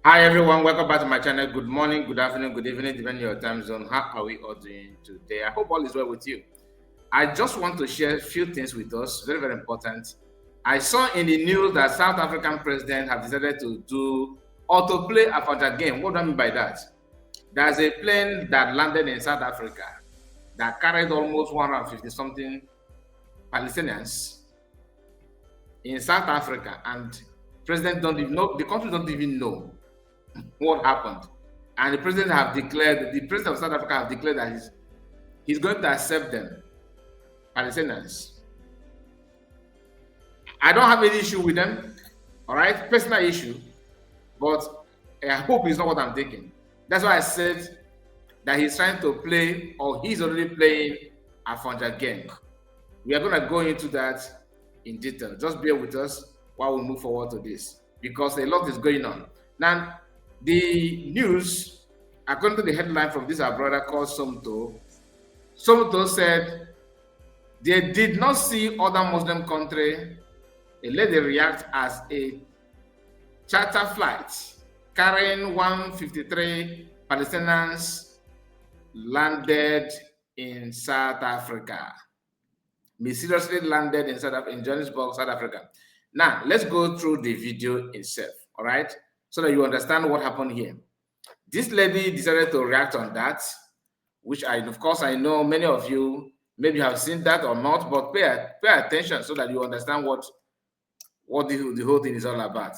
Hi everyone, welcome back to my channel. Good morning, good afternoon, good evening, depending on your time zone. How are we all doing today? I hope all is well with you. I just want to share a few things with us, very, very important. I saw in the news that South African president have decided to do autoplay Afonja game. What do I mean by that? There's a plane that landed in South Africa that carried almost 150 something Palestinians in South Africa, and president don't even know, the country don't even know what happened. And the president of South Africa have declared that he's going to accept them, Palestinians. I don't have any issue with them, all right, personal issue, but I hope it's not what I'm thinking. That's why I said that he's trying to play, or he's already playing Afonja game. We are going to go into that in detail. Just bear with us while we move forward to this, because a lot is going on. Now, the news, according to the headline from this our brother called Somto said they did not see other Muslim country let it react as a charter flight carrying 153 Palestinians landed in South Africa. Mysteriously landed in Johannesburg, South Africa. Now, let's go through the video itself, all right? So that you understand what happened here. This lady decided to react on that, which of course, I know many of you maybe have seen that or not, but pay attention so that you understand what the whole thing is all about.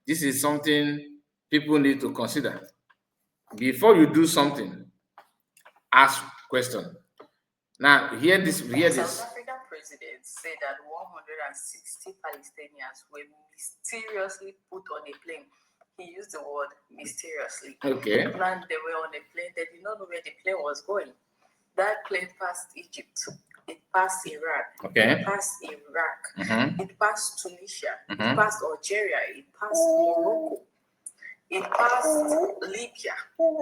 This is something people need to consider. Before you do something, ask question. Now, hear this. South African president said that 160 Palestinians were mysteriously put on a plane. He used the word mysteriously. Okay. And they were on a plane. They did not know where the plane was going. That plane passed Egypt. It passed Iraq. Okay. It passed Iraq. It passed Tunisia. It passed Algeria. It passed Morocco. It passed Libya.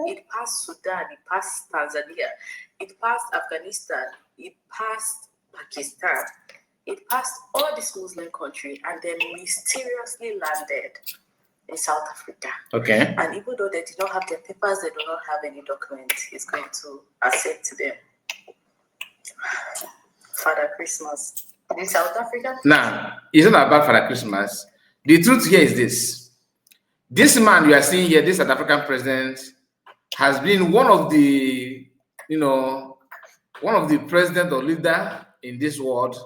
It passed Sudan. It passed Tanzania. It passed Afghanistan. It passed Pakistan. It passed all these Muslim countries and then mysteriously landed in South Africa. Okay. And even though they did not have their papers, they do not have any document, he's going to accept them. Father Christmas in South Africa. Now, it's not about Father Christmas. The truth here is this. This man you are seeing here, this South African president, has been one of the president or leader in this world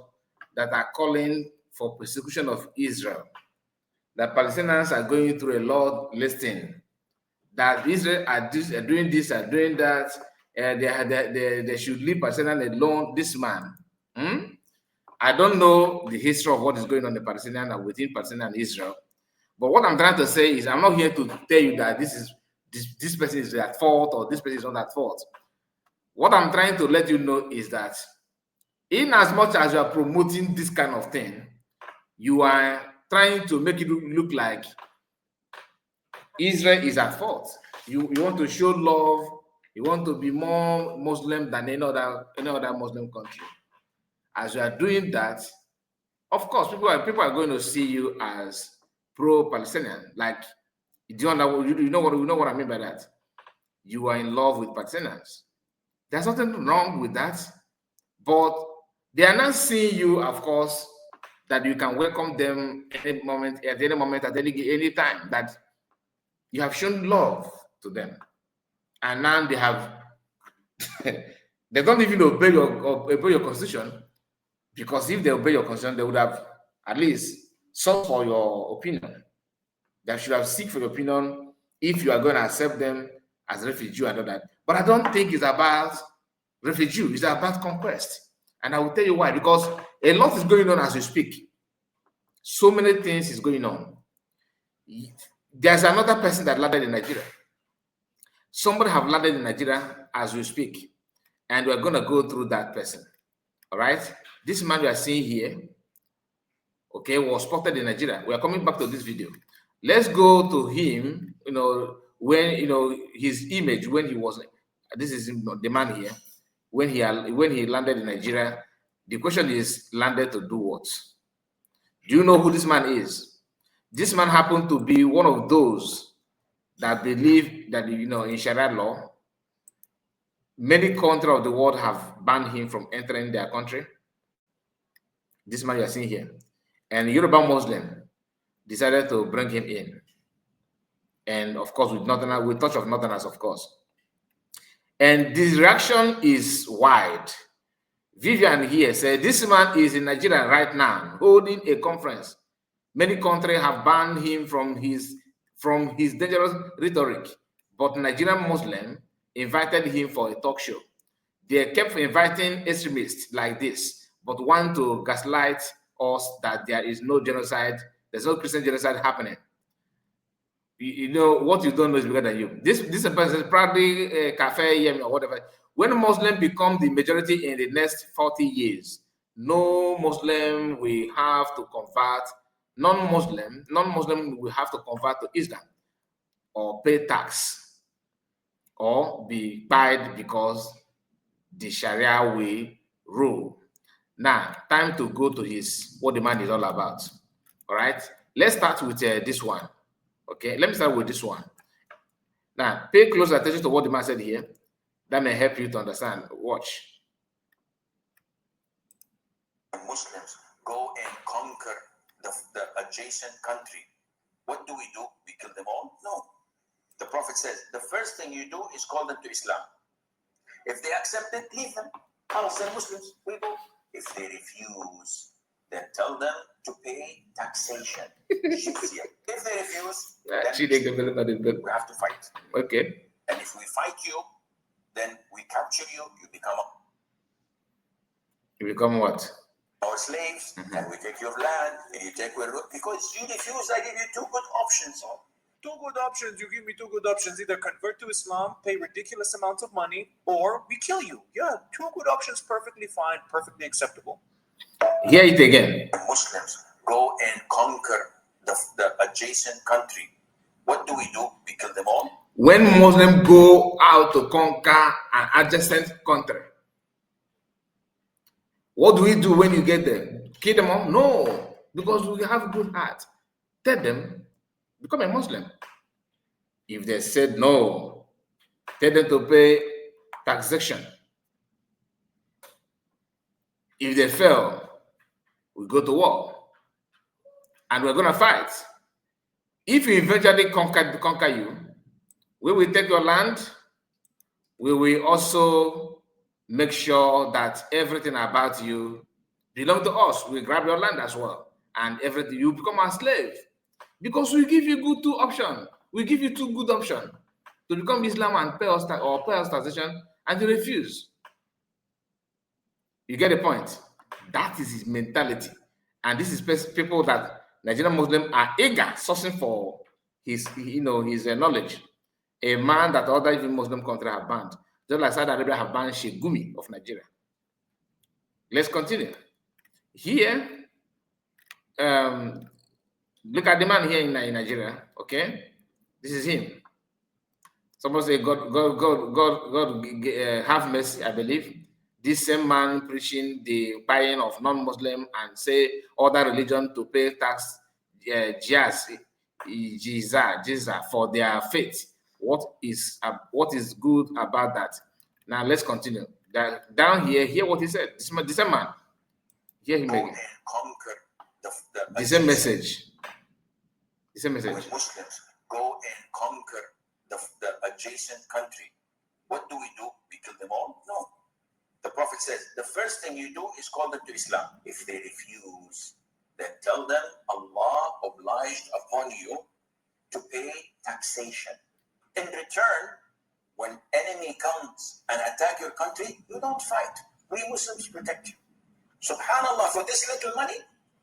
that are calling for persecution of Israel. That Palestinians are going through a law listing, that Israel are doing this, are doing that, they should leave Palestinians alone. This man, I don't know the history of what is going on in the Palestinian and within Palestine and Israel, but what I'm trying to say is I'm not here to tell you that this person is at fault or this person is not at fault. What I'm trying to let you know is that in as much as you are promoting this kind of thing, you are trying to make it look like Israel is at fault. You want to show love. You want to be more Muslim than any other Muslim country. As you are doing that, of course, people are going to see you as pro-Palestinian. Like, you know what I mean by that? You are in love with Palestinians. There's nothing wrong with that, but they are not seeing you, of course, that you can welcome them at any moment, at any time, that you have shown love to them. And now they have, they don't even obey your constitution, because if they obey your constitution, they would have at least sought for your opinion. They should have seek for your opinion if you are going to accept them as refugee and all that. But I don't think it's about refugee, it's about conquest. And I will tell you why, because a lot is going on as we speak. So many things is going on. There's another person that landed in Nigeria. Somebody have landed in Nigeria as we speak, and we're going to go through that person. All right? This man you are seeing here, okay, was spotted in Nigeria. We are coming back to this video. Let's go to him, when, his image, when he was, this is the man here, when he landed in Nigeria. The question is, landed to do what? Do you know who this man is? This man happened to be one of those that believe that, in Sharia law, many countries of the world have banned him from entering their country. This man you are seeing here. And Yoruba Muslim decided to bring him in. And of course, with touch of Northerners, of course. And this reaction is wide. Vivian here said, this man is in Nigeria right now, holding a conference. Many countries have banned him from his dangerous rhetoric, but Nigerian Muslim invited him for a talk show. They kept inviting extremists like this, but want to gaslight us that there is no genocide, there's no Christian genocide happening. You know, what you don't know is bigger than you. This person is probably a cafe or whatever. When Muslims become the majority in the next 40 years, no Muslim will have to convert, non-Muslim will have to convert to Islam or pay tax or be paid because the Sharia will rule. Now, time to go to what the man is all about. All right, let's start with this one. Okay, let me start with this one. Now, pay close attention to what the man said here. That may help you to understand. Watch. Muslims go and conquer the adjacent country. What do? We kill them all? No. The Prophet says, the first thing you do is call them to Islam. If they accept it, leave them. They're Muslims. We go. If they refuse, then tell them to pay taxation. If they refuse, then we have to fight. Okay. And if we fight you, then we capture you, you become what? Our slaves, and we take your land, and you take because you refuse, I give you two good options. Two good options. You give me two good options. Either convert to Islam, pay ridiculous amounts of money, or we kill you. Yeah, two good options, perfectly fine, perfectly acceptable. Hear it again. Muslims go and conquer the adjacent country. What do? We kill them all. When Muslims go out to conquer an adjacent country, what do we do when you get there? Kill them all? No, because we have a good heart. Tell them, become a Muslim. If they said no, tell them to pay taxation. If they fail, we go to war. And we're going to fight. If we eventually conquer you, we will take your land. We will also make sure that everything about you belongs to us. We grab your land as well. And everything, you become a slave. Because we give you two options. We give you two good options. To become Islam and pay us taxation, and you refuse. You get the point? That is his mentality. And this is people that Nigerian Muslims are eager, sourcing for his knowledge. A man that other even Muslim countries have banned. Just like Saudi Arabia have banned Sheikh Gumi of Nigeria. Let's continue. Here, look at the man here in Nigeria, okay? This is him. Someone say, God have mercy, I believe. This same man preaching the buying of non-Muslim and say other religion to pay tax, jizya for their faith. What is good about that? Now let's continue. Down here, hear what he said. This same man. Hear him again. Conquer the same message. The same message. When Muslims go and conquer the adjacent country, what do? We kill them all? No. The Prophet says, the first thing you do is call them to Islam. If they refuse, then tell them Allah obliged upon you to pay taxation. In return, when enemy comes and attack your country, you don't fight. We Muslims protect you. Subhanallah, for this little money?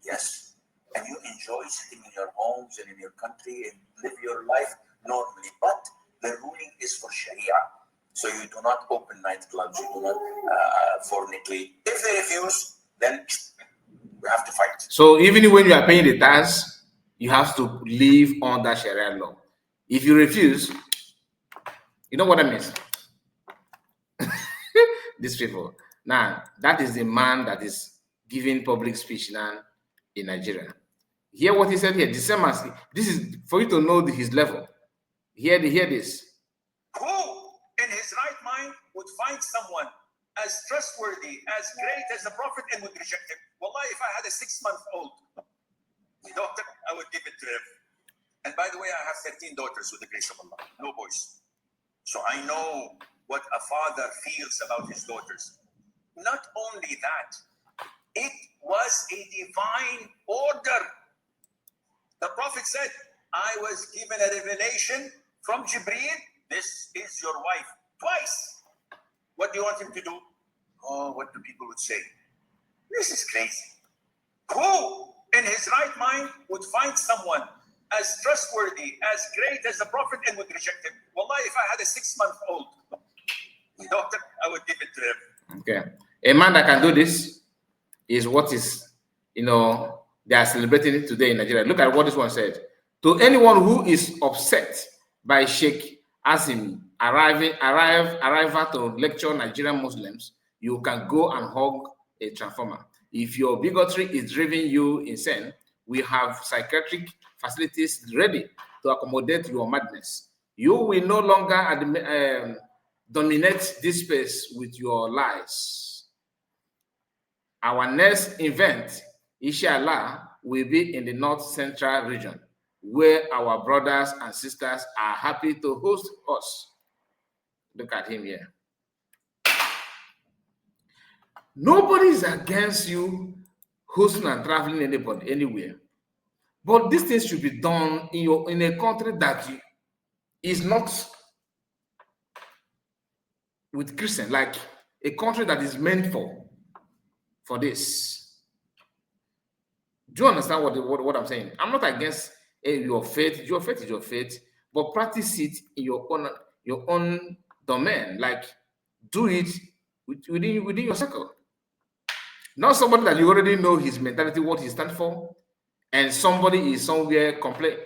Yes. And you enjoy sitting in your homes and in your country and live your life normally. But the ruling is for Sharia. So you do not open nightclubs, you do not fornicate. If they refuse, then we have to fight. So even when you are paying the tax, you have to live under Sharia law. If you refuse, you know what I mean? These people. Now, that is the man that is giving public speech now in Nigeria. Hear what he said here. This is for you to know his level. Hear this. Who in his right mind would find someone as trustworthy, as great as the Prophet and would reject him? Wallahi, if I had a 6-month-old daughter, I would give it to him. And by the way, I have 13 daughters with the grace of Allah, no boys. So I know what a father feels about his daughters. Not only that, it was a divine order. The Prophet said, I was given a revelation from Jibreel. This is your wife. Twice. What do you want him to do? Oh, what do people would say? This is crazy. Who in his right mind would find someone as trustworthy, as great as the Prophet and would reject him? Wallahi, if I had a 6-month-old daughter, I would give it to him. Okay. A man that can do this is what is, they are celebrating it today in Nigeria. Look at what this one said. To anyone who is upset by Sheikh Azim arrival to lecture Nigerian Muslims, you can go and hug a transformer. If your bigotry is driving you insane, we have psychiatric facilities ready to accommodate your madness. You will no longer dominate this space with your lies. Our next event, inshallah, will be in the North Central region, where our brothers and sisters are happy to host us. Look at him here. Nobody is against you hosting and traveling anybody anywhere, but these things should be done in a country that is not with Christian, like a country that is meant for this. Do you understand what I'm saying? I'm not against your faith. Your faith is your faith, but practice it in your own domain. Like, do it within your circle. Not somebody that you already know his mentality, what he stands for, and somebody is somewhere planning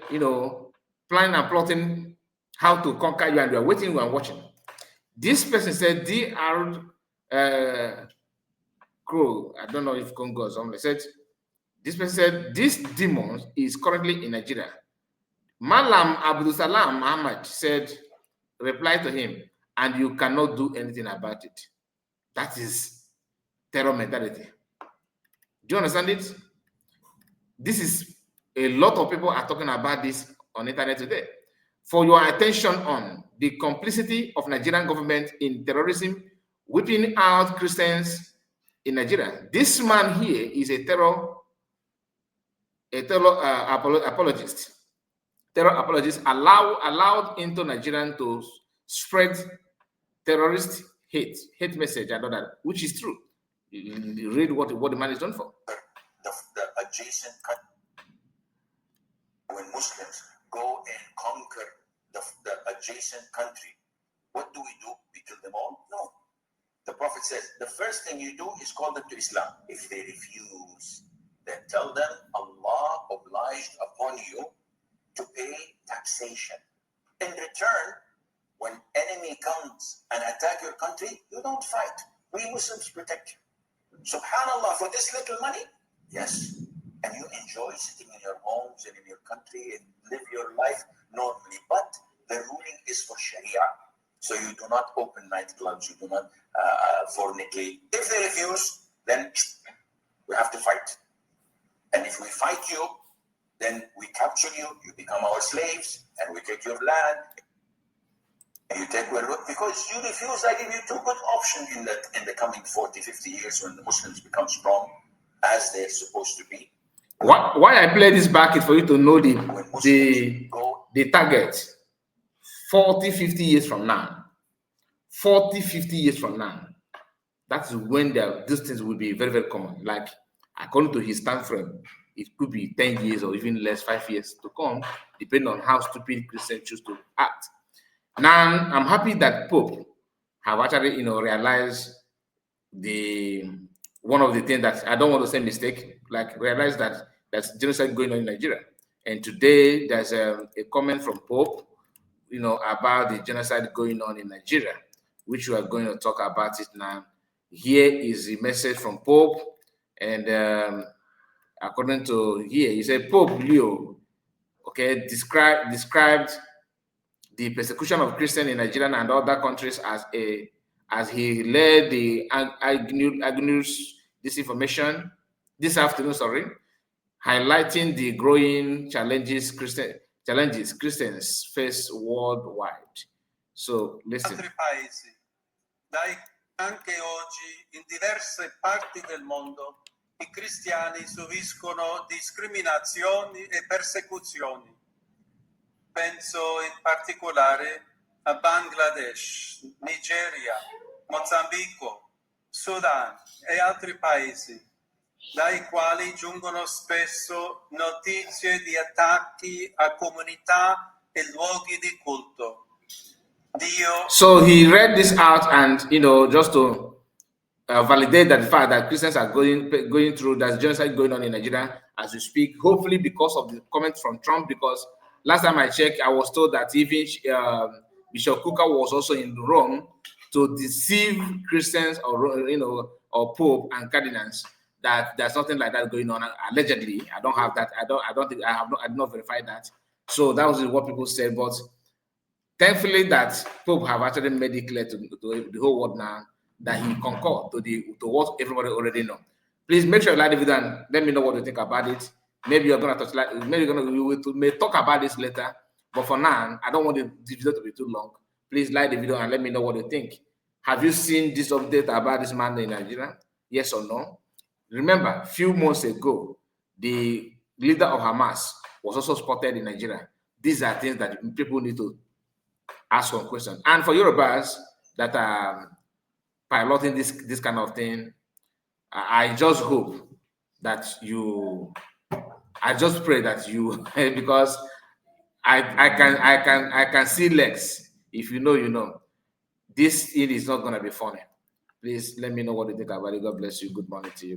and plotting how to conquer you, and you are waiting and watching. This person said, Terr0ri, I don't know if Congo or somebody said, this person said, this demon is currently in Nigeria. Malam Abdul Salam Muhammad said, reply to him, and you cannot do anything about it. That is terror mentality. Do you understand it? This is a lot of people are talking about this on the internet today. For your attention on the complicity of Nigerian government in terrorism, whipping out Christians in Nigeria. This man here is a terror apologist. Terror apologists allowed into Nigerian to spread terrorist hate message and all that, which is true. You read what the man is done for. The adjacent country, when Muslims go and conquer the adjacent country, what do? We kill them all? No. The Prophet says, the first thing you do is call them to Islam. If they refuse, then tell them Allah obliged upon you to pay taxation. In return, when enemy comes and attack your country, you don't fight. We Muslims protect you. SubhanAllah, for this little money? Yes. And you enjoy sitting in your homes and in your country and live your life normally. But the ruling is for Sharia. So you do not open nightclubs, you do not fornicate. If they refuse, then we have to fight. And if we fight you, then we capture you, you become our slaves, and we take your land. And you take because you refuse, I give you two good options in the coming 40, 50 years when the Muslims become strong, as they're supposed to be. Why I play this back is for you to know the target 40, 50 years from now. 40, 50 years from now. That's when these things will be very, very common. Like, according to his time frame, it could be 10 years or even less, 5 years to come, depending on how stupid Christians choose to act. Now, I'm happy that Pope have actually, realized one of the things that I don't want to say mistake, like realize that there's genocide going on in Nigeria. And today there's a comment from Pope, about the genocide going on in Nigeria, which we are going to talk about it now. Here is the message from Pope, and according to here, he said Pope Leo, okay, described the persecution of Christians in Nigeria and other countries as he led the Agnews disinformation this afternoon, highlighting the growing challenges Christians face worldwide. So listen. Altri paesi, anche oggi in diverse parti del mondo i cristiani subiscono discriminazioni e persecuzioni. Penso in particolare a Bangladesh, Nigeria, Mozambico, Sudan e altri paesi, dai quali giungono spesso notizie di attacchi a comunità e luoghi di culto. So he read this out, and just to validate that the fact that Christians are going through that genocide going on in Nigeria as we speak. Hopefully, because of the comments from Trump. Because last time I checked, I was told that even Bishop Kuka was also in Rome to deceive Christians or Pope and cardinals. That there's nothing like that going on. Allegedly, I don't have that. I did not verify that. So that was what people said, but. Thankfully, that Pope have actually made it clear to the whole world now that he concurred to what everybody already know. Please make sure you like the video and let me know what you think about it. Maybe you're gonna touch like we may talk about this later, but for now, I don't want the video to be too long. Please like the video and let me know what you think. Have you seen this update about this man in Nigeria? Yes or no? Remember, a few months ago, the leader of Hamas was also spotted in Nigeria. These are things that people need to ask one question. And for Yorubas that are piloting this kind of thing, I just hope that I just pray that you because I can see legs. If you know, this thing is not gonna be funny. Please let me know what you think about it. God bless you. Good morning to you. Bye.